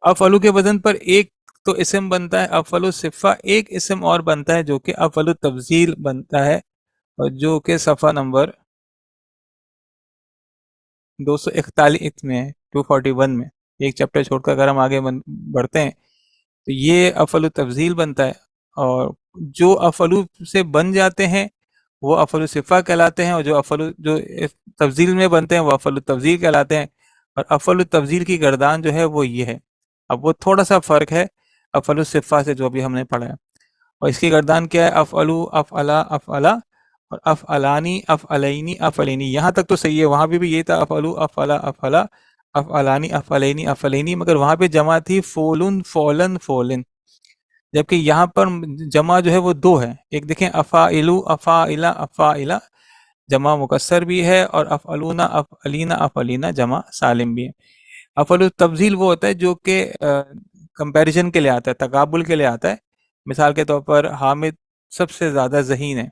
افعلو کے وزن پر ایک تو اسم بنتا ہے افعل الصفہ، ایک اسم اور بنتا ہے جو کہ افعل التفضیل بنتا ہے، اور جو کہ صفحہ نمبر 241 میں ہے، 241 میں، ایک چیپٹر چھوڑ کر اگر ہم آگے بڑھتے ہیں تو یہ افعل التفضیل بنتا ہے، اور جو افعلو سے بن جاتے ہیں وہ افعل الصفہ کہلاتے ہیں، اور جو تفضیل میں بنتے ہیں وہ افعل التفضیل کہلاتے ہیں، اور افعل التفضیل کی گردان جو ہے وہ یہ ہے۔ اب وہ تھوڑا سا فرق ہے افعل الصفہ سے جو ابھی ہم نے پڑھا ہے، اور اس کی گردان کیا ہے؟ افعلو، افعلا، افعلا، اور افعلانی، افعلینی، افعلینی، یہاں تک تو صحیح ہے، وہاں بھی یہ تھا افعلو، افعلا، افعلا، افعلانی، افعلینی، افعلینی، مگر وہاں پہ جمع تھی فولن، فولن، فولن، جبکہ یہاں پر جمع جو ہے وہ دو ہے، ایک دیکھیں افائلو، افائلہ، افائلہ جمع مکسر بھی ہے، اور افعلونا، افعلینا، افعلینا جمع سالم بھی ہے۔ افعل التفضیل وہ ہوتا ہے جو کہ کمپیریزن کے لیے آتا ہے، تقابل کے لیے آتا ہے، مثال کے طور پر حامد سب سے زیادہ ذہین ہے،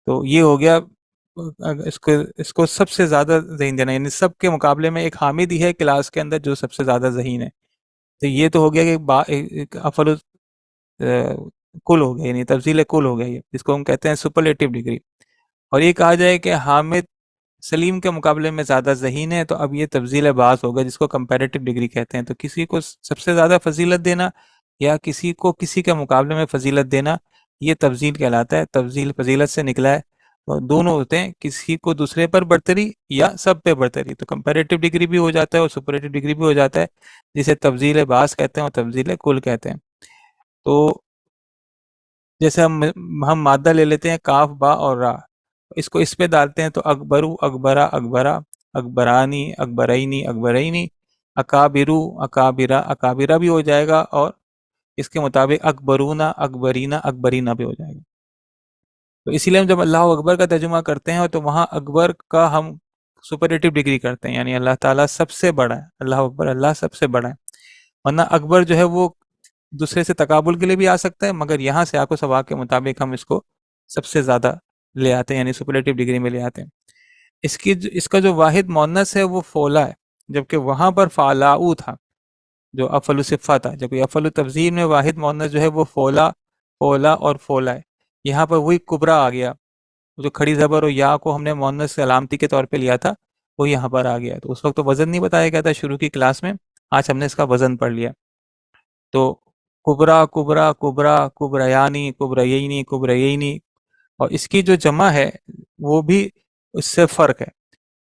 تو یہ ہو گیا اس کو سب سے زیادہ ذہین دینا، یعنی سب کے مقابلے میں ایک حامد ہی ہے کلاس کے اندر جو سب سے زیادہ ذہین ہے، تو یہ تو ہو گیا کہ افعل کل ہو گیا، یعنی تفضیل کل ہو گیا، یہ جس کو ہم کہتے ہیں سپرلیٹو ڈگری۔ اور یہ کہا جائے کہ حامد سلیم کے مقابلے میں زیادہ ذہین ہے، تو اب یہ تفضیل بعض ہوگا جس کو کمپیریٹو ڈگری کہتے ہیں، تو کسی کو سب سے زیادہ فضیلت دینا یا کسی کو کسی کے مقابلے میں فضیلت دینا، یہ تفضیل کہلاتا ہے، تفضیل فضیلت سے نکلا ہے، تو دونوں ہوتے ہیں، کسی کو دوسرے پر برتری یا سب پہ برتری، تو کمپیریٹو ڈگری بھی ہو جاتا ہے اور سپرلیٹو ڈگری بھی ہو جاتا ہے، جسے تفضیل بعض کہتے ہیں اور تفضیل کل کہتے ہیں۔ تو جیسے ہم مادہ لے لیتے ہیں کاف، با اور را، اس کو اس پہ ڈالتے ہیں تو اکبرو، اکبرا، اکبرا، اکبرانی، اکبرینی، اکبرینی، اکابرو، اکابرا، اکابرا بھی ہو جائے گا، اور اس کے مطابق اکبرونا، اکبرینا، اکبرینا بھی ہو جائے گا۔ تو اسی لیے ہم جب اللہ اکبر کا ترجمہ کرتے ہیں تو وہاں اکبر کا ہم سپرلیٹو ڈگری کرتے ہیں، یعنی اللہ تعالیٰ سب سے بڑا ہے، اللہ اکبر، اللہ سب سے بڑا ہے، ورنہ اکبر جو ہے وہ دوسرے سے تقابل کے لیے بھی آ سکتا ہے، مگر یہاں سے آکو سوا کے مطابق ہم اس کو سب سے زیادہ لے آتے ہیں، یعنی سپرلیٹو ڈگری میں لے آتے ہیں۔ اس کا جو واحد مؤنث ہے وہ فولا ہے، جبکہ وہاں پر فالاؤ تھا جو افعل الصفہ تھا، جبکہ افعل التفضیل میں واحد مؤنث جو ہے وہ فولا، فولا اور فولا ہے۔ یہاں پر وہی کبرا آ گیا، جو کھڑی زبر اور یا کو ہم نے مؤنث علامتی کے طور پہ لیا تھا وہ یہاں پر آ گیا، تو اس وقت تو وزن نہیں بتایا گیا تھا شروع کی کلاس میں، آج ہم نے اس کا وزن پڑھ لیا۔ تو کبرا، کبرا، کبرا، کبریانی، کبریینی، کبریینی، اور اس کی جو جمع ہے وہ بھی اس سے فرق ہے،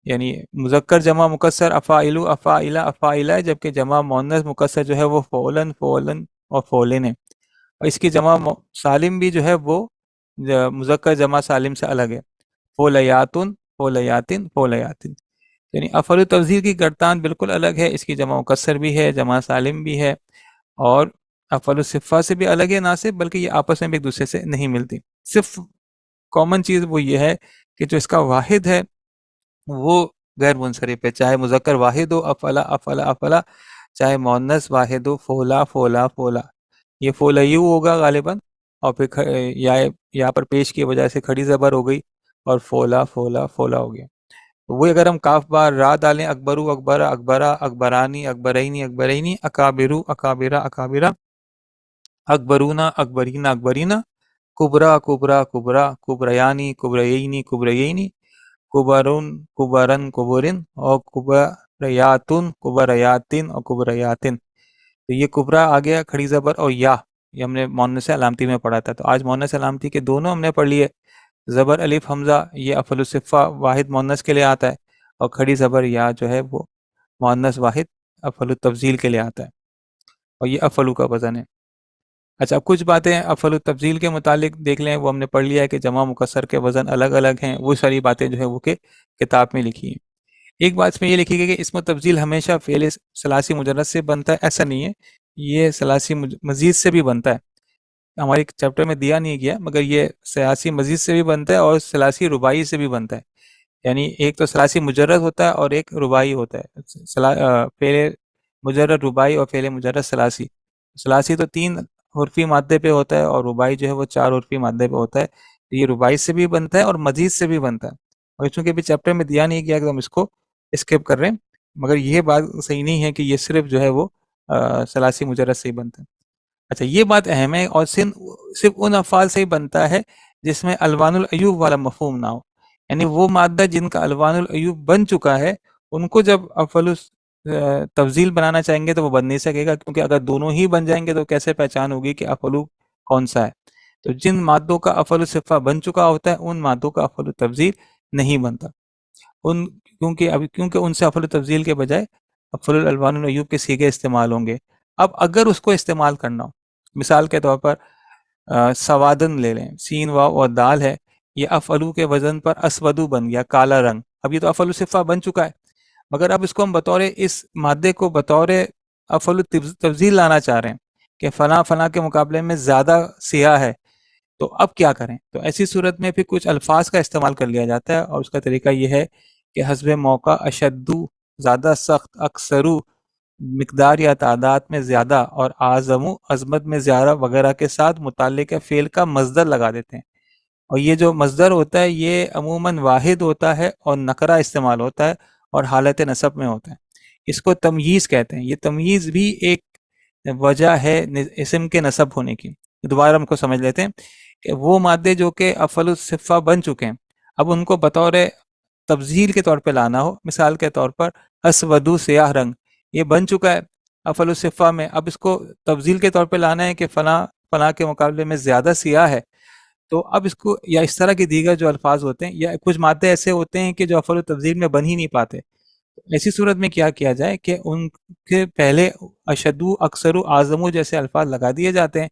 یعنی مذکر جمع مکسر افائلو، افائلہ، افائلہ ہے، جبکہ جمع مؤنث مکسر جو ہے وہ فولن، فولن اور فولن ہے، اور اس کی جمع سالم بھی جو ہے وہ مذکر جمع سالم سے الگ ہے، فولیاتن، فولیاتن، فولیاتن، یعنی افعل تفضیل کی گردان بالکل الگ ہے، اس کی جمع مکسر بھی ہے، جمع سالم بھی ہے، اور افعل الصفہ سے بھی الگ ہے، نہ صرف بلکہ یہ آپس میں بھی ایک دوسرے سے نہیں ملتی، صرف کامن چیز وہ یہ ہے کہ جو اس کا واحد ہے وہ غیر منصرف ہے، چاہے مذکر واحد ہو افعلا، افعلا، افعلا، چاہے مؤنث واحد ہو فولا، فولا، فولا، یہ فولیو ہوگا غالباً، اور پھر یا پر پیش کی وجہ سے کھڑی زبر ہو گئی اور فولا، فولا، فولا ہو گیا، وہ اگر ہم کاف بار را ڈالیں اکبرو، اکبرا، اکبرا، اکبرانی، اکبرینی، اکبرینی، اکابرو، اکابرا، اکابرا، اکبرونا، اکبرینا، اکبرینا، کبرا، کبرا، کبرا، کبریانی، کبریینی، کبریینی، کبرن، کبرن، کبرن، اور کبریاتن، کبریاتن، اور کبریاتن، تو یہ کبرا آ گیا کھڑی زبر اور یا، یہ ہم نے مؤنث علامتی میں پڑھا تھا، تو آج مؤنث علامتی کے دونوں ہم نے پڑھ لیے، زبر الف حمزہ یہ افعل الصفہ واحد مؤنث کے لیے آتا ہے، اور کھڑی زبر یا جو ہے وہ مؤنث واحد افعل التفضیل کے لیے آتا ہے، اور یہ افعلو کا وزن ہے۔ اچھا، اب کچھ باتیں افعل التفضیل کے متعلق دیکھ لیں، وہ ہم نے پڑھ لیا ہے کہ جمع مکسر کے وزن الگ الگ ہیں، وہ ساری باتیں جو ہے وہ کہ کتاب میں لکھی ہیں۔ ایک بات اس میں یہ لکھی گئی کہ اسم تفضیل ہمیشہ فعل ثلاثی مجرد سے بنتا ہے، ایسا نہیں ہے، یہ ثلاثی مزید سے بھی بنتا ہے، ہمارے چیپٹر میں دیا نہیں گیا، مگر یہ ثلاثی مزید سے بھی بنتا ہے اور ثلاثی رباعی سے بھی بنتا ہے، یعنی ایک تو ثلاثی مجرد ہوتا ہے اور ایک رباعی ہوتا ہے، فعل مجرد رباعی اور فعل مجرد ثلاثی، ثلاثی تو 3 حرفی مادے پہ ہوتا ہے اور رباعی جو ہے وہ 4 حرفی مادے پہ ہوتا ہے، تو یہ رباعی سے بھی بنتا ہے اور مزید سے بھی بنتا ہے، اور چونکہ ابھی چیپٹر میں دیا نہیں گیا کہ ہم اس کو اسکپ کر رہے ہیں، مگر یہ بات صحیح نہیں ہے کہ یہ صرف جو ہے وہ ثلاثی مجرد سے ہی بنتا ہے۔ اچھا یہ بات اہم ہے، اور صرف ان افعال سے ہی بنتا ہے جس میں الوان العیوب والا مفہوم نہ ہو، یعنی وہ مادہ جن کا الوان العیوب بن چکا ہے ان کو جب افعل تفضیل بنانا چاہیں گے تو وہ بن نہیں سکے گا، کیونکہ اگر دونوں ہی بن جائیں گے تو کیسے پہچان ہوگی کہ افعل کون سا ہے؟ تو جن مادوں کا افعل صفہ بن چکا ہوتا ہے ان مادوں کا افعل تفضیل نہیں بنتا، کیونکہ ان سے افعل تفضیل کے بجائے افعل الالوان العیوب کے صیغے استعمال ہوں گے۔ اب اگر اس کو استعمال کرنا ہو، مثال کے طور پر سوادن لے لیں، سین واو اور دال ہے، یہ افعلو کے وزن پر اسودو بن گیا، کالا رنگ، اب یہ تو افعل صفہ بن چکا ہے، مگر اب اس کو ہم بطور اس مادے کو بطور افعل تفضیل لانا چاہ رہے ہیں کہ فلاں فلاں کے مقابلے میں زیادہ سیاہ ہے، تو اب کیا کریں؟ تو ایسی صورت میں پھر کچھ الفاظ کا استعمال کر لیا جاتا ہے، اور اس کا طریقہ یہ ہے کہ حسب موقع اشدو زیادہ سخت، اکثرو مقدار یا تعداد میں زیادہ، اور اعظمو عظمت میں زیادہ وغیرہ کے ساتھ متعلق فعل کا مصدر لگا دیتے ہیں، اور یہ جو مصدر ہوتا ہے یہ عموماً واحد ہوتا ہے اور نکرہ استعمال ہوتا ہے اور حالت نصب میں ہوتا ہے، اس کو تمییز کہتے ہیں۔ یہ تمییز بھی ایک وجہ ہے اسم کے نصب ہونے کی۔ دوبارہ ہم کو سمجھ لیتے ہیں کہ وہ مادے جو کہ افعل الصفہ بن چکے ہیں، اب ان کو بطور تفضیل کے طور پہ لانا ہو، مثال کے طور پر اسودو سیاہ رنگ، یہ بن چکا ہے افعل الصفہ میں، اب اس کو تفضیل کے طور پہ لانا ہے کہ فلاں فلاں کے مقابلے میں زیادہ سیاہ ہے، تو اب اس کو، یا اس طرح کی دیگر جو الفاظ ہوتے ہیں، یا کچھ مادے ایسے ہوتے ہیں کہ جو افعل التفضیل میں بن ہی نہیں پاتے، ایسی صورت میں کیا کیا جائے کہ ان کے پہلے اشدو، اکثرو، اعظمو جیسے الفاظ لگا دیے جاتے ہیں،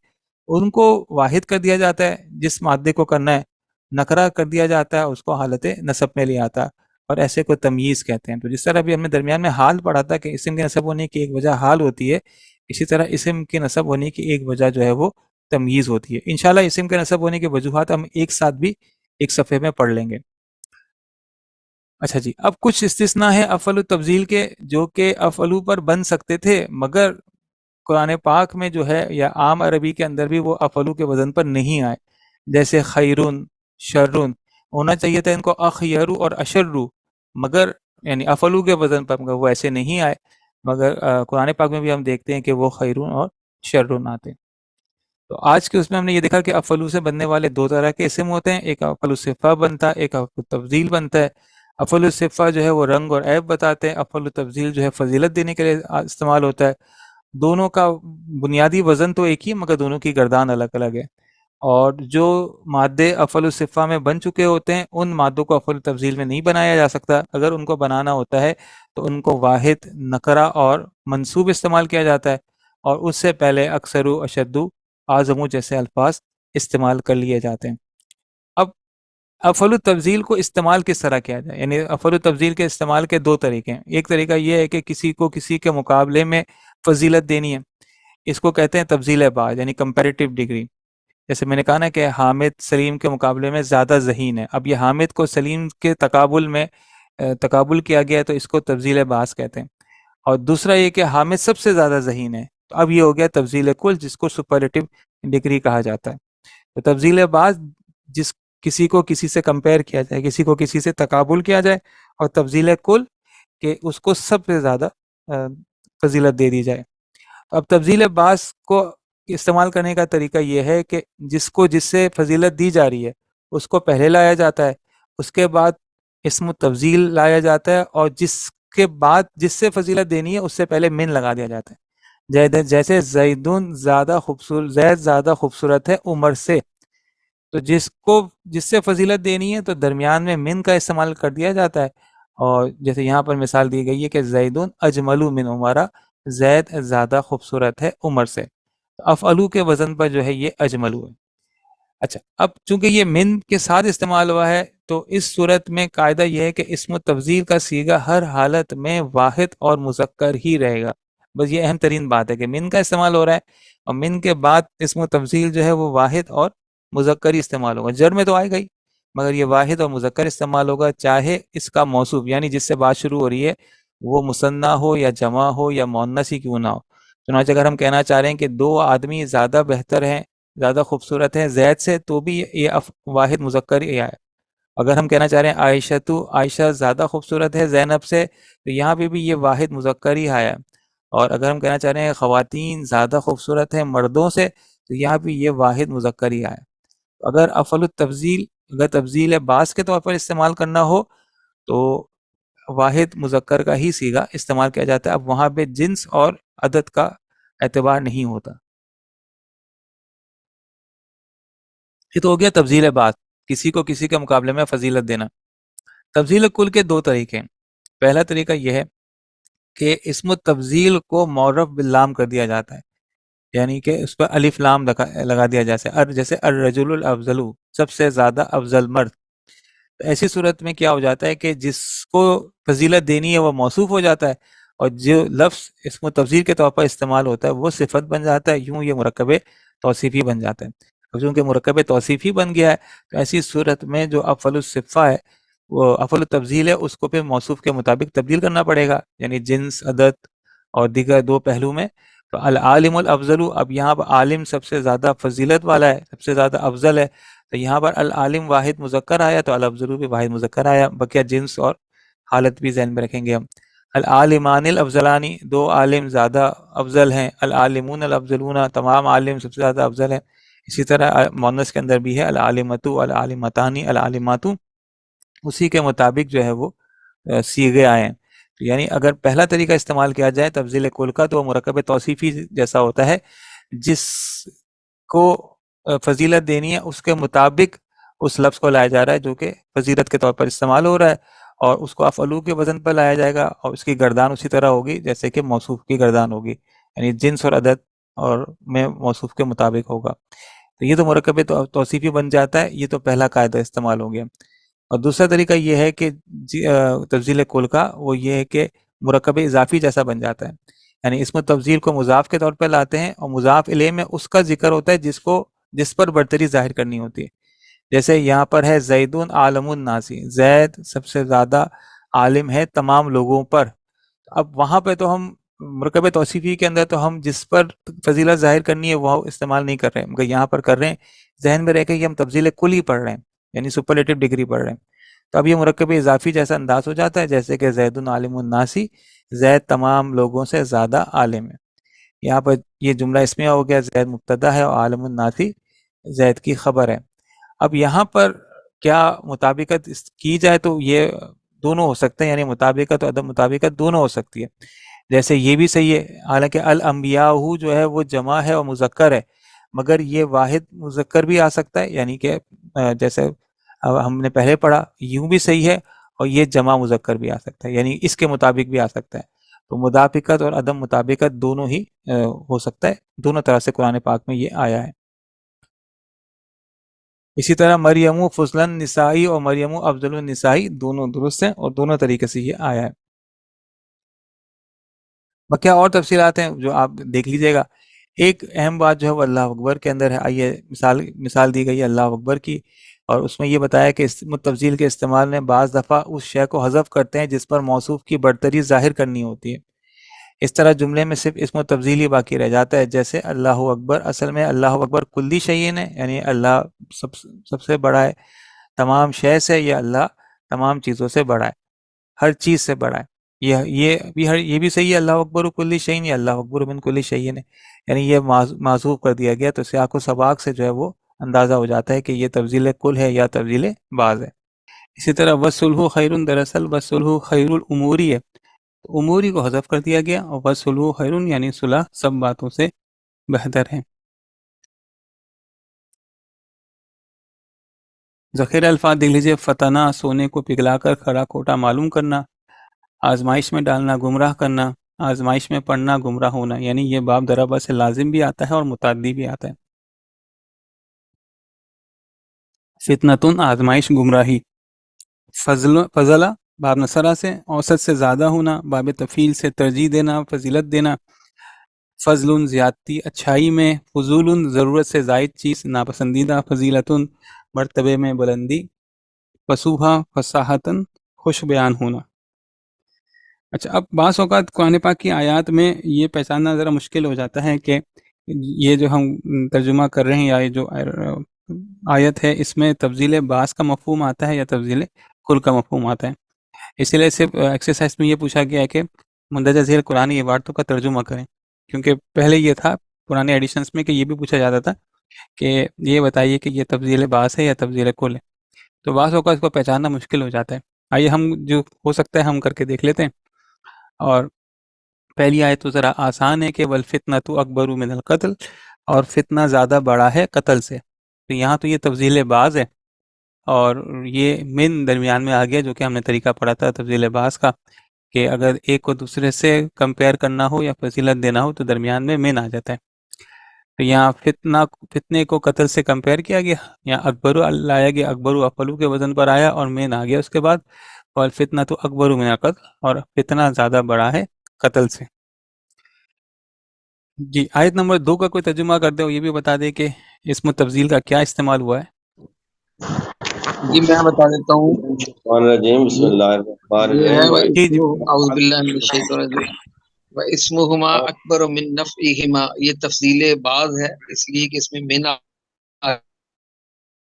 ان کو واحد کر دیا جاتا ہے جس مادے کو کرنا ہے، نکرہ کر دیا جاتا ہے، اس کو حالت نصب میں لے آتا ہے، اور ایسے کو تمییز کہتے ہیں۔ تو جس طرح بھی ہم نے درمیان میں حال پڑھا تھا کہ اسم کے نصب ہونے کی ایک وجہ حال ہوتی ہے، اسی طرح اسم کے نصب ہونے کی ایک وجہ جو ہے وہ تمییز ہوتی ہے۔ انشاءاللہ اسم کے نصب ہونے کی وجوہات ہم ایک ساتھ بھی ایک صفحے میں پڑھ لیں گے۔ اچھا جی، اب کچھ استثناء ہے افعل التفضیل کے جو کہ افعلو پر بن سکتے تھے، مگر قرآن پاک میں جو ہے یا عام عربی کے اندر بھی وہ افعلو کے وزن پر نہیں آئے، جیسے خیرون، شرون، ہونا چاہیے تھا ان کو اخیرو اور اشرو، مگر یعنی افعلو کے وزن پر، مگر وہ ایسے نہیں آئے، مگر قرآن پاک میں بھی ہم دیکھتے ہیں کہ وہ خیرون اور شرون آتے ہیں۔ تو آج کے اس میں ہم نے یہ دیکھا کہ افعلو سے بننے والے دو طرح کے اسم ہوتے ہیں، ایک افعل الصفہ بنتا ہے، ایک افعل التفضیل بنتا ہے۔ افعل الصفہ جو ہے وہ رنگ اور عیب بتاتے ہیں، افعل التفضیل جو ہے فضیلت دینے کے لیے استعمال ہوتا ہے۔ دونوں کا بنیادی وزن تو ایک ہی، مگر دونوں کی گردان الگ الگ ہے، اور جو مادے افعل الصفہ میں بن چکے ہوتے ہیں ان مادوں کو افعل التفضیل میں نہیں بنایا جا سکتا، اگر ان کو بنانا ہوتا ہے تو ان کو واحد، نکرہ اور منصوب استعمال کیا جاتا ہے، اور اس سے پہلے اکثرو، اشدو، اعظمو جیسے الفاظ استعمال کر لیے جاتے ہیں۔ اب افعل التفضیل کو استعمال کس طرح کیا جائے؟ یعنی افعل التفضیل کے استعمال کے دو طریقے ہیں۔ ایک طریقہ یہ ہے کہ کسی کو کسی کے مقابلے میں فضیلت دینی ہے، اس کو کہتے ہیں تفضیل بعض، یعنی کمپیریٹیو ڈگری۔ جیسے میں نے کہا نا کہ حامد سلیم کے مقابلے میں زیادہ ذہین ہے، اب یہ حامد کو سلیم کے تقابل میں تقابل کیا گیا ہے تو اس کو تفضیل بعض کہتے ہیں۔ اور دوسرا یہ کہ حامد سب سے زیادہ ذہین ہے، تو اب یہ ہو گیا تفضیل کل، جس کو سپرلیٹو ڈگری کہا جاتا ہے۔ تو تفضیل بعض جس کسی کو کسی سے کمپیئر کیا جائے، کسی کو کسی سے تقابل کیا جائے، اور تفضیل کل کہ اس کو سب سے زیادہ فضیلت دے دی جائے۔ اب تفضیل بعض کو استعمال کرنے کا طریقہ یہ ہے کہ جس کو جس سے فضیلت دی جا رہی ہے اس کو پہلے لایا جاتا ہے، اس کے بعد اسم تفضیل لایا جاتا ہے، اور جس کے بعد جس سے فضیلت دینی ہے اس سے پہلے من لگا دیا جاتا ہے۔ جیسے زیدن زیادہ خوبصورت، زید زیادہ خوبصورت ہے عمر سے، تو جس سے فضیلت دینی ہے تو درمیان میں من کا استعمال کر دیا جاتا ہے، اور جیسے یہاں پر مثال دی گئی ہے کہ زیدن اجملو من عمرہ، زید زیادہ خوبصورت ہے عمر سے، افعلو کے وزن پر جو ہے یہ اجملو ہے۔ اچھا، اب چونکہ یہ من کے ساتھ استعمال ہوا ہے تو اس صورت میں قاعدہ یہ ہے کہ اسم تفضیل کا صیغہ ہر حالت میں واحد اور مذکر ہی رہے گا، بس یہ اہم ترین بات ہے کہ من کا استعمال ہو رہا ہے، اور من کے بعد اسم تفضیل جو ہے وہ واحد اور مذکر ہی استعمال ہوگا، جر میں تو آئے گا ہی، مگر یہ واحد اور مذکر استعمال ہوگا، چاہے اس کا موصوف یعنی جس سے بات شروع ہو رہی ہے وہ مثنی ہو یا جمع ہو یا مؤنث ہی کیوں نہ ہو۔ چنانچہ اگر ہم کہنا چاہ رہے ہیں کہ دو آدمی زیادہ بہتر ہیں، زیادہ خوبصورت ہیں زید سے، تو بھی یہ واحد مذکر ہی آئے۔ اگر ہم کہنا چاہ رہے ہیں عائشہ زیادہ خوبصورت ہے زینب سے، تو یہاں پہ بھی یہ واحد مذکر ہی آیا ہے۔ اور اگر ہم کہنا چاہ رہے ہیں خواتین زیادہ خوبصورت ہیں مردوں سے، تو یہاں بھی یہ واحد مذکر ہی آیا۔ اگر افعل التفضیل، اگر تفضیل بعض کے طور پر استعمال کرنا ہو تو واحد مذکر کا ہی صیغہ استعمال کیا جاتا ہے، اب وہاں پہ جنس اور عدد کا اعتبار نہیں ہوتا۔ یہ تو ہو گیا تفضیل بعض، کسی کو کسی کے مقابلے میں فضیلت دینا۔ تفضیل کل کے دو طریقے ہیں۔ پہلا طریقہ یہ ہے کہ اسم التفضیل کو معرف باللام کر دیا جاتا ہے، یعنی کہ اس پر الف لام لگا دیا جیسے الرجل الافضل، سب سے زیادہ افضل مرد۔ ایسی صورت میں کیا ہو جاتا ہے کہ جس کو فضیلت دینی ہے وہ موصوف ہو جاتا ہے، اور جو لفظ اسم تفضیل کے طور پر استعمال ہوتا ہے وہ صفت بن جاتا ہے، یوں یہ مرکب توصیفی بن جاتا ہے۔ اور چونکہ مرکب توصیفی بن گیا ہے تو ایسی صورت میں جو افعل الصفہ ہے، وہ افعل التفضیل ہے، اس کو پھر موصوف کے مطابق تبدیل کرنا پڑے گا، یعنی جنس، عدد اور دیگر دو پہلو میں۔ تو العالم الافضل، اب یہاں پر عالم سب سے زیادہ فضیلت والا ہے، سب سے زیادہ افضل ہے، تو یہاں پر العالم واحد مذکر آیا تو الافضل بھی واحد مذکر آیا، بقیہ جنس اور حالت بھی ذہن میں رکھیں گے ہم۔ العالمان الافضلانی، دو عالم زیادہ افضل ہیں، العالمون الافضلون، تمام عالم سب سے زیادہ افضل ہیں۔ اسی طرح مؤنث کے اندر بھی ہے العالمتو، العالمتانی، العالماتو، اسی کے مطابق جو ہے وہ صیغے آئے ہیں۔ یعنی اگر پہلا طریقہ استعمال کیا جائے تفضیل کل کا تو وہ مرکب توصیفی جیسا ہوتا ہے، جس کو فضیلت دینی ہے اس کے مطابق اس لفظ کو لایا جا رہا ہے جو کہ فضیلت کے طور پر استعمال ہو رہا ہے، اور اس کو افعلو کے وزن پر لایا جائے گا، اور اس کی گردان اسی طرح ہوگی جیسے کہ موصوف کی گردان ہوگی، یعنی جنس اور عدد اور میں موصوف کے مطابق ہوگا۔ تو یہ تو مرکب توصیفی بن جاتا ہے، یہ تو پہلا قاعدہ استعمال ہو گیا۔ اور دوسرا طریقہ یہ ہے کہ تفضیل کل کا وہ یہ ہے کہ مرکب اضافی جیسا بن جاتا ہے، یعنی اسم تفضیل کو مضاف کے طور پہ لاتے ہیں، اور مضاف الیہ میں اس کا ذکر ہوتا ہے جس پر برتری ظاہر کرنی ہوتی ہے۔ جیسے یہاں پر ہے زیدون عالم الناسی، زید سب سے زیادہ عالم ہے تمام لوگوں پر۔ اب وہاں پہ تو ہم مرکب توصیفی کے اندر تو ہم جس پر فضیلت ظاہر کرنی ہے وہ استعمال نہیں کر رہے ہیں، مگر یہاں پر کر رہے ہیں، ذہن میں رہ کے کہ ہم تفضیل کل ہی پڑھ رہے ہیں، یعنی سپرلیٹو ڈگری پڑھ رہے ہیں۔ تو اب یہ مرکب اضافی جیسا انداز ہو جاتا ہے، جیسے کہ زید عالم الناسی، زید تمام لوگوں سے زیادہ عالم ہے۔ یہاں پر یہ جملہ اسمیہ ہو گیا، زید مبتدا ہے اور عالم الناسی زید کی خبر ہے۔ اب یہاں پر کیا مطابقت کی جائے تو یہ دونوں ہو سکتے ہیں، یعنی مطابقت اور عدم مطابقت دونوں ہو سکتی ہے۔ جیسے یہ بھی صحیح ہے، حالانکہ الانبیاء جو ہے وہ جمع ہے اور مذکر ہے، مگر یہ واحد مذکر بھی آ سکتا ہے، یعنی کہ جیسے ہم نے پہلے پڑھا یوں بھی صحیح ہے، اور یہ جمع مذکر بھی آ سکتا ہے، یعنی اس کے مطابق بھی آ سکتا ہے۔ تو مطابقت اور عدم مطابقت دونوں ہی ہو سکتا ہے، دونوں طرح سے قرآن پاک میں یہ آیا ہے۔ اسی طرح مریم فضل النسائی اور مریم افضل النسائی دونوں درست ہیں اور دونوں طریقے سے یہ آیا ہے۔ بقیہ اور تفصیلات ہیں جو آپ دیکھ لیجئے گا۔ ایک اہم بات جو ہے وہ اللہ اکبر کے اندر ہے، آئیے مثال دی گئی ہے اللہ اکبر کی، اور اس میں یہ بتایا کہ اسم تفضیل کے استعمال میں بعض دفعہ اس شے کو حذف کرتے ہیں جس پر موصوف کی برتری ظاہر کرنی ہوتی ہے، اس طرح جملے میں صرف اسم تفضیل ہی باقی رہ جاتا ہے، جیسے اللہ اکبر، اصل میں اللہ اکبر کلی شیئن ہے، یعنی اللہ سب سے بڑا ہے تمام شے سے، یا اللہ تمام چیزوں سے بڑا ہے، ہر چیز سے بڑا ہے۔ یہ بھی صحیح ہے، اللہ اکبر کلی شیئن، یا اللہ اکبر من کلی شیئن ہے، یعنی یہ معذوف کر دیا گیا، تو سیاق و سباق سے جو ہے وہ اندازہ ہو جاتا ہے کہ یہ تفضیل کل ہے یا تفضیل بعض ہے۔ اسی طرح وَالصُّلْحُ خَيْرٌ، دراصل وَالصُّلْحُ خَيْرُ الْأُمُورِ ہے، تو اموری کو حذف کر دیا گیا، اور وَالصُّلْحُ خَيْرٌ یعنی صلح سب باتوں سے بہتر ہے۔ ذخیرہ الفاظ دیکھ لیجیے، فتنہ سونے کو پگھلا کر کھرا کھوٹا معلوم کرنا، آزمائش میں ڈالنا گمراہ کرنا، آزمائش میں پڑھنا گمراہ ہونا، یعنی یہ باب دربا سے لازم بھی آتا ہے اور متعدی بھی آتا ہے۔ فتنتن آزمائش گمراہی، فضلہ باب نصرہ سے اوسط سے زیادہ ہونا، باب تفیل سے ترجیح دینا، فضیلت دینا، فضل زیادتی اچھائی میں، فضول ضرورت سے زائد چیز ناپسندیدہ، فضیلتن مرتبے میں بلندی، فصوحہ فصاحتن خوش بیان ہونا۔ اچھا، اب بعض اوقات قرآن پاک کی آیات میں یہ پہچاننا ذرا مشکل ہو جاتا ہے کہ یہ جو ہم ترجمہ کر رہے ہیں یا یہ جو آیت ہے اس میں تفضیل بعض کا مفہوم آتا ہے یا تفضیل کل کا مفہوم آتا ہے۔ اسی لیے صرف ایکسرسائز میں یہ پوچھا گیا ہے کہ مندرجہ ذیل قرآنی عبارتوں کا ترجمہ کریں، کیونکہ پہلے یہ تھا پرانے ایڈیشنز میں کہ یہ بھی پوچھا جاتا تھا کہ یہ بتائیے کہ یہ تفضیل بعض ہے یا تفضیل کل ہے، تو بعض اوقات اس کو پہچاننا مشکل ہو جاتا ہے۔ آئیے ہم جو ہو سکتا ہے ہم کر کے دیکھ لیتے ہیں۔ اور پہلی آیت تو ذرا آسان ہے کہ والفتنۃ اکبر من القتل، اور فتنہ زیادہ بڑا ہے قتل سے، تو یہاں تو یہ تفضیل بعض ہے، اور یہ من درمیان میں آ گیا، جو کہ ہم نے طریقہ پڑھا تھا تفضیل بعض کا، کہ اگر ایک کو دوسرے سے کمپیئر کرنا ہو یا فضیلت دینا ہو تو درمیان میں من آ جاتا ہے۔ تو یہاں فتنے کو قتل سے کمپیئر کیا گیا، یہاں اکبر لایا گیا، اکبر افلو کے وزن پر آیا اور مین آ گیا اس کے بعد، اور فتنہ تو اکبر من القتل، اور فتنہ زیادہ بڑا ہے قتل سے۔ جی آیت نمبر 2 کا کوئی ترجمہ کر دے، یہ بھی بتا دے کہ اسم تفضیل کا کیا استعمال ہوا ہے۔ جی میں بتا دیتا ہوں، بسم اللہ الرحمن یہ ہے الرحیم۔ اعوذ باللہ من الشیطان الرجیم، واسمہما اکبر من نفعہما، یہ تفضیل بعض ہے اس لیے کہ اس میں من آ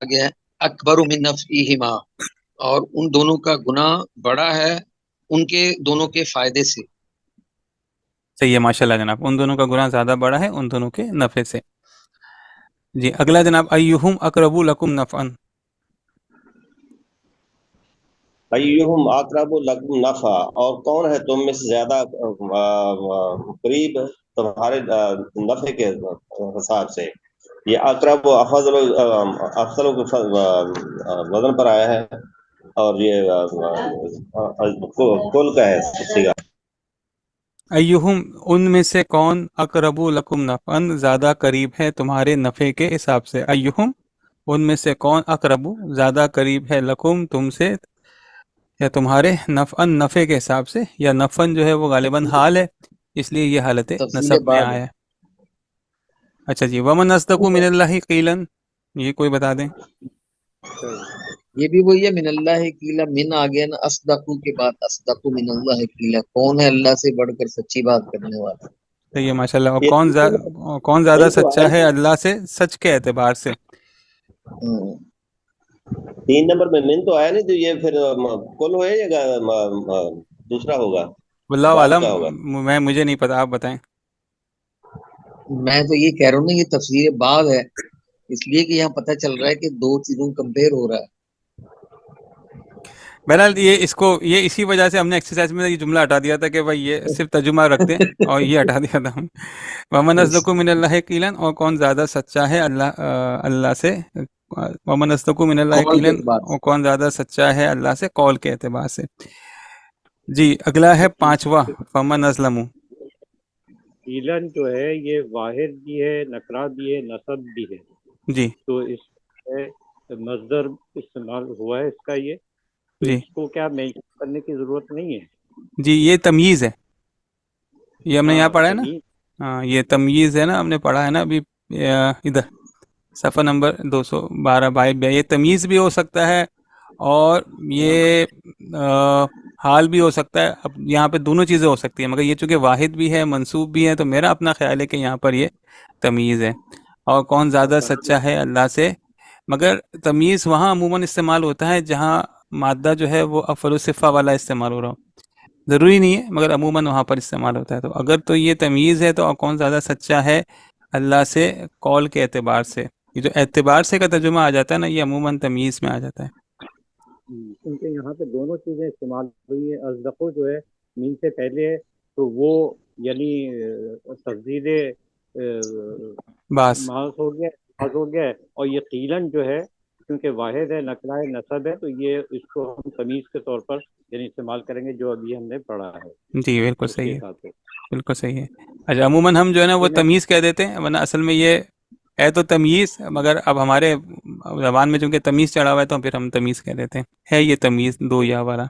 گیا ہے، اکبر من نفعہما، اور ان دونوں کا گناہ بڑا ہے ان کے دونوں کے فائدے سے۔ صحیح ہے، ماشاءاللہ جناب، ان دونوں کا گناہ زیادہ بڑا ہے ان دونوں کے نفع سے۔ جی اگلا جناب، ایہم اقرب لکم نفعا، ایہم اقرب لکم نفع، اور کون ہے تم میں سے زیادہ قریب تمہارے نفع کے حساب سے۔ یہ اقرب و افضل وزن پر آیا ہے، اور یہ کل کا ہے صیغہ۔ ایہم ان میں سے کون، اقرب لکم نفعا زیادہ قریب ہے تمہارے نفع کے حساب سے، ایہم ان میں سے کون، اقرب زیادہ قریب ہے، لکم تم سے، یا تمہارے، نفعا نفع کے حساب سے، یا نفعن جو ہے وہ غالباً حال ہے اس لیے یہ حالت تفصیل نصب میں بعد آیا ہے۔ اچھا جی، ومن اصدق من اللہ قیلا، یہ کوئی بتا دیں۔ یہ بھی وہی ہے، من اللہ قیلا، من آ گیا نا اصدقو کے بعد، اصدقو من اللہ قیلا، کون ہے اللہ سے بڑھ کر سچی بات کرنے والا۔ صحیح ہے ماشاء اللہ، اور یہ کون زیادہ تو سچا ہے اللہ سے سچ کے اعتبار سے۔ 3 نمبر میں من تو آیا نہیں، تو یہ پھر کل ہوئے یا دوسرا ہوگا، واللہ بعد عالم، کا ہوگا؟ مجھے نہیں پتا، آپ بتائیں۔ میں تو یہ کہہ رہا ہوں نا، یہ تفسیر بعد ہے اس لیے کہ یہاں پتہ چل رہا ہے کہ دو چیزوں کمپیئر ہو رہا ہے۔ بہرحال یہ اسی وجہ سے ہم نے ایکسرسائز میں یہ جملہ ہٹا دیا تھا کہ بھائی یہ صرف ترجمہ رکھتے ہیں، اور یہ ہٹا دیا تھا ہم۔ ومن اصدق من اللہ قیلا، اور کون زیادہ سچا ہے اللہ سے، ومن اصدق من اللہ قول کے قیلا، اعتبار سے۔ اور کون زیادہ سچا ہے اللہ سے قول کے اعتبار سے۔ جی اگلا ہے 5واں، فمن ازلم۔ قیلن جو ہے یہ واحد بھی ہے، نکرہ بھی ہے، نصب بھی ہے، جی تو اس میں مصدر استعمال ہوا ہے اس کا، یہ تو جی اس کو کیا مینشن کرنے کی ضرورت نہیں ہے۔ جی، یہ تمییز ہے، یہ ہم نے یہاں ہاں پڑھا ہے نا، تمیز، ہاں یہ تمییز ہے نا، ہم نے پڑھا ہے نا ابھی ادھر صفحہ نمبر 212 بائب، یہ تمیز بھی ہو سکتا ہے اور یہ حال بھی ہو سکتا ہے۔ اب یہاں پہ دونوں چیزیں ہو سکتی ہیں، مگر یہ چونکہ واحد بھی ہے منصوب بھی ہے، تو میرا اپنا خیال ہے کہ یہاں پر یہ تمیز ہے۔ اور کون زیادہ سچا ہے اللہ سے، مگر تمیز وہاں عموماً استعمال ہوتا ہے جہاں مادہ جو ہے وہ افعل الصفہ والا استعمال ہو رہا ہو، ضروری نہیں ہے مگر عموماً وہاں پر استعمال ہوتا ہے۔ تو اگر تو یہ تمیز ہے تو کون زیادہ سچا ہے اللہ سے قول کے اعتبار سے، یہ جو اعتبار سے کا ترجمہ آ جاتا ہے نا، یہ عموماً تمیز میں آ جاتا ہے۔ کیونکہ یہاں پہ دونوں چیزیں استعمال ہوئی ہیں، ازدقو جو ہے مین سے پہلے ہے، تو وہ یعنی تفضیل بس محض ہو گیا، محض ہو گیا ہے، اور یہ قیلن جو ہے کیونکہ واحد ہے، نکرہ ہے، نصب ہے، تو یہ اس کو ہم تمیز کے طور پر یعنی استعمال کریں گے جو ابھی ہم نے پڑھا ہے جی بالکل اس کے صحیح ہے، حساب سے۔ بالکل صحیح ہے۔ اچھا عموماً ہم جو ہے نا وہ تمیز کہہ دیتے ہیں، ورنہ اصل میں یہ ہے تو تمیز، مگر اب ہمارے زبان میں چونکہ تمیز چڑھا ہوا ہے تو پھر ہم تمیز کہہ دیتے ہیں، ہے یہ تمیز دو یا والا۔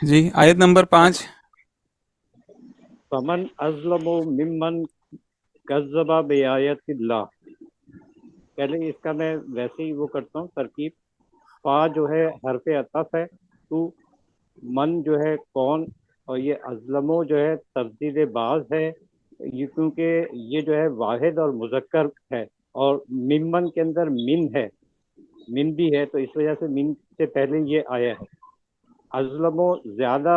جی آیت نمبر 5۔ فمن ازلم ممن کذب بآیات اللہ، پہلے اس کا میں ویسے ہی وہ کرتا ہوں ترکیب، فا جو ہے حرف عطف ہے، تو من جو ہے کون، اور یہ ازلمو جو ہے تفضیل بعض ہے، یہ کیونکہ یہ جو ہے واحد اور مذکر ہے، اور ممن کے اندر من ہے، من بھی ہے، تو اس وجہ سے من سے پہلے یہ آیا ہے۔ ازلمو زیادہ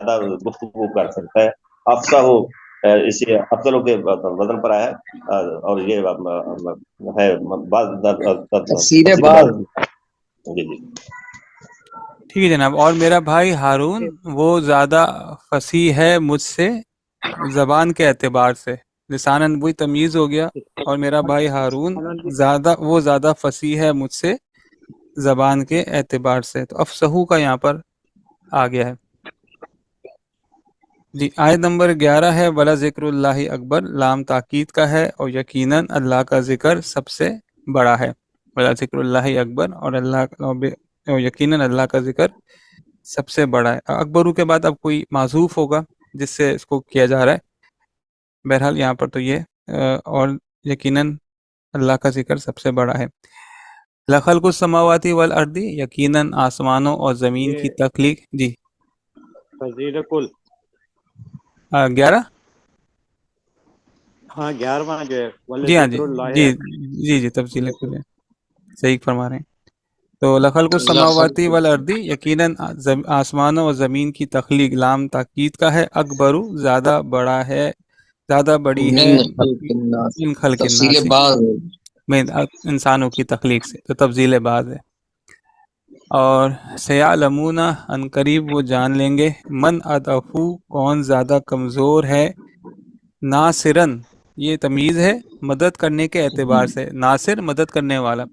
زیادہ گفتگو کر سکتا ہے. افصح ہو اسی افضلوں کے وزن پر آیا ہے اور یہ ہے تفسیر بعض. جی جی ٹھیک ہے جناب. اور میرا بھائی ہارون وہ زیادہ فصیح ہے مجھ سے زبان کے اعتبار سے. لساناً وہی تمیز ہو گیا. اور میرا بھائی ہارون وہ زیادہ فصیح ہے مجھ سے زبان کے اعتبار سے. تو افصحو کا یہاں پر آ گیا ہے. جی آیت نمبر 11 ہے ولا ذکر اللہ اکبر، لام تاکید کا ہے، اور یقیناً اللہ کا ذکر سب سے بڑا ہے. ولا ذکر اللہ اکبر، اور یقیناً اللہ کا ذکر سب سے بڑا ہے. اکبرو کے بعد اب کوئی معذوف ہوگا جس سے اس کو کیا جا رہا ہے. بہرحال یہاں پر تو یہ اور یقیناً اللہ کا ذکر سب سے بڑا ہے. لخلق السماواتی والارض، یقیناً آسمانوں اور زمین کی تخلیق. جی فضیل کل 11. ہاں 11واں جو ہے جی ہاں جی ذکر اللہ جی جی جی تفصیل کل ہے، صحیح فرما رہے ہیں. تو لخلق السماواتی والارض، یقیناً آسمانوں اور زمین کی تخلیق لام تاکید کا ہے. اکبرو زیادہ بڑا ہے، زیادہ بڑی ہے من خلق الناس. ان خلق تفصیل الناس، بعض. میں انسانوں کی تخلیق سے. تو تفضیل بعض ہے. اور سیعلمون، ان قریب وہ جان لیں گے، من اضعف، کون زیادہ کمزور ہے. ناصرن، یہ تمیز ہے مدد کرنے کے اعتبار سے. ناصر مدد کرنے والا.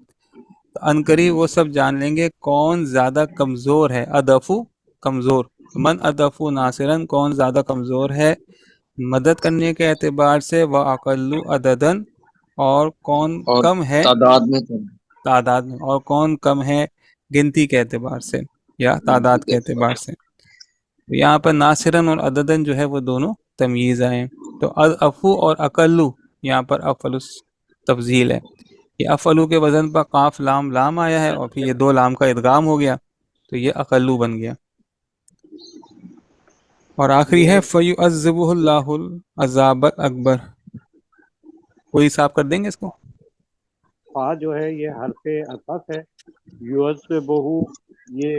ان قریب وہ سب جان لیں گے کون زیادہ کمزور ہے. اضعف کمزور، من اضعف ناصرن، کون زیادہ کمزور ہے مدد کرنے کے اعتبار سے. واقل عددن، اور کون اور کم ہے تعداد میں تعداد میں، اور کون کم ہے گنتی کے اعتبار سے یا تعداد کے اعتبار سے. یہاں پر ناصرن اور عددن جو ہے وہ دونوں تمیز آئے. تو افو اور اقلو یہاں پر افل تفضیل ہے. یہ افلو کے وزن پر قاف لام لام آیا ہے، اور پھر یہ دو لام کا ادغام ہو گیا تو یہ اقلو بن گیا. اور آخری ہے فَيُعَذِّبُهُ اللَّهُ الْعَذَابَ الْأَكْبَرَ. کوئی حساب کر دیں گے اس کو؟ فا جو ہے یہ حرف عطف ہے. یوز سے بہو یہ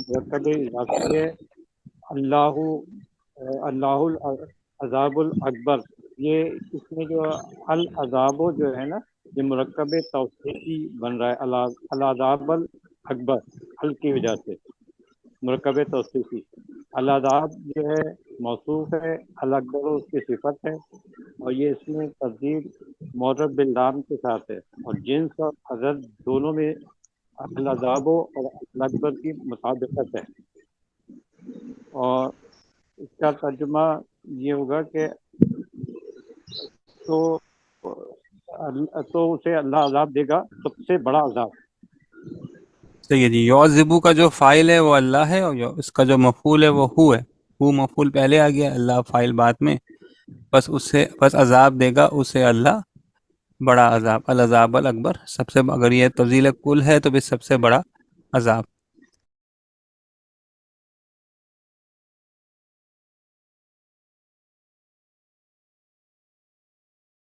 مرکب اضافی ہے. اللہ اللہ العذاب الاکبر، یہ اس میں جو العذاب جو ہے نا یہ مرکب توسیعی بن رہا ہے. العذاب الاکبر ال کی وجہ سے مرکب توسیعی. العذاب جو ہے موصوف ہے، الاکبر اس کی صفت ہے، اور یہ اس میں تبدیل معرب باللام کے ساتھ ہے، اور جنس اور عدد دونوں میں العذاب اور الاکبر کی مطابقت ہے. اور اس کا ترجمہ یہ ہوگا کہ تو اسے اللہ عذاب دے گا سب سے بڑا عذاب. صحیح ہے جی. یعذبو کا جو فاعل ہے وہ اللہ ہے، اور اس کا جو مفعول ہے وہ ہو ہے. ہو مفعول پہلے آ گیا، اللہ فاعل بعد میں. بس عذاب دے گا اسے اللہ بڑا عذاب. العذاب الاکبر، سب سے، اگر یہ تفضیل کل ہے تو بھی سب سے بڑا عذاب.